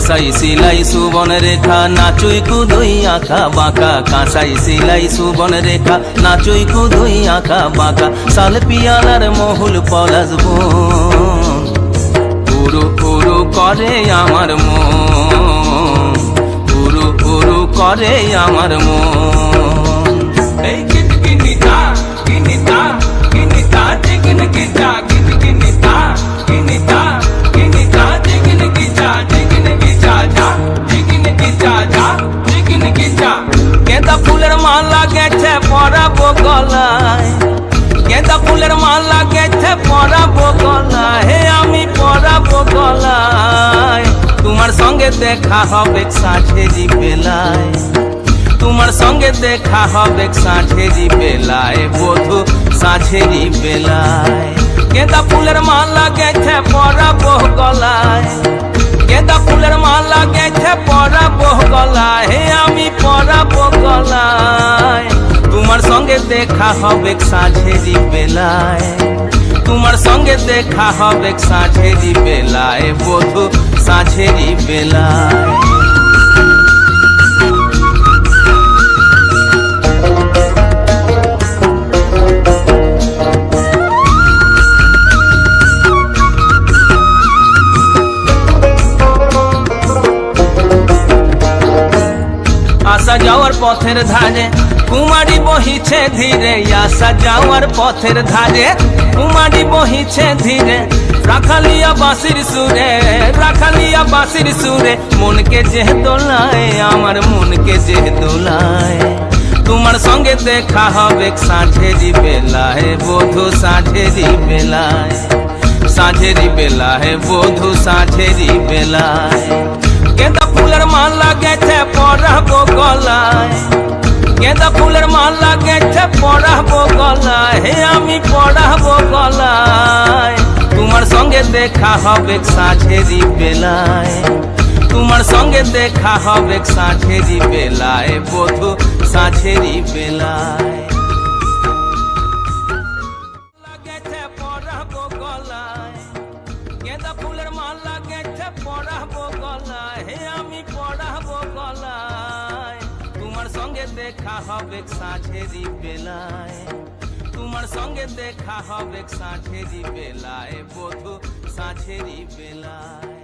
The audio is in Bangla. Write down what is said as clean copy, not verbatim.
কাঁসাই সিলাই সুবন রেখা নাচুই কুদুই আঁকা বাঁকা, কাঁসাই সিলাই সুবন রেখা নাচুই কুদুই আঁকা বাঁকা। শাল পিয়ালার মহুল পলাশ বন উরু উরু করে আমার মন, উরু উরু করে আমার মন। এই কিনকিনিতা কিনিতা কিনিতা জিগিনগিজা কিনকিনিতা কিনিতা কিনিতা জিগিনগিজা জিগিনগিজা যা জিগিনগিজা যা জিগিনগিজা। গেঁদা ফুলের মালা গেছে পরাবো গলায়, গেঁদা ফুলের মালা গেছে পরাবো গলায়, হে আমি পরাবো গলায়। তোমার সঙ্গে দেখা হবে সাঁঝেরি বেলায়, তোমার সঙ্গে দেখা হবে সাঁঝেরি বেলায়, বধূ সাঁঝেরি বেলায়। গেঁদা ফুলের মালা গেছে পরাবো গলায়, গেঁদা ফুলের মালা গেছে পরাবো গলায়, হে আমি পরাবো গলায়। তোমার সঙ্গে দেখা হবে সাঁঝেরি বেলায়, তোমার সঙ্গে দেখা হবে সাঁঝেরি বেলায়, বধূ সাঁঝেরি বেলায়। আসা যাওয়ার পথের ধারে কুমারী বহিছে ধীরে, আসা যাওয়ার পথের ধারে কুমারী বহিছে ধীরে। রাখালিয়া বাঁশির সুরে, রাখালিয়া বাঁশির সুরে, মনকে যে দোলায় আমার মনকে যে দোলায়। তোমার সঙ্গে দেখা হবে সাঁঝেরি বেলায়, বধূ সাঁঝেরি বেলায়, সাঁঝেরি বেলায়, বধূ সাঁঝেরি বেলায়। গেঁদা ফুলের মালা গেছে পরাবো গলায়, গেঁদা ফুলের মালা গেছে পরাবো গলায়, হে আমি পরাবো গলায়। তোমার সঙ্গে দেখা হবে সাঁঝেরি বেলায়, তোমার সঙ্গে দেখা হবে সাঁঝেরি বেলায়, বধূ সাঁঝেরি বেলায়। গেছে পরাবো গলায়, গেঁদা ফুলের মালা গেছে পরাবো গলায়, হে আমি পরাবো গলায়। তোমার সঙ্গে দেখা হবে সাঁঝেরি বেলায়, তোমার সঙ্গে দেখা হবে সাঁঝেরি বেলায়, বধূ সাঁঝেরি বেলায়।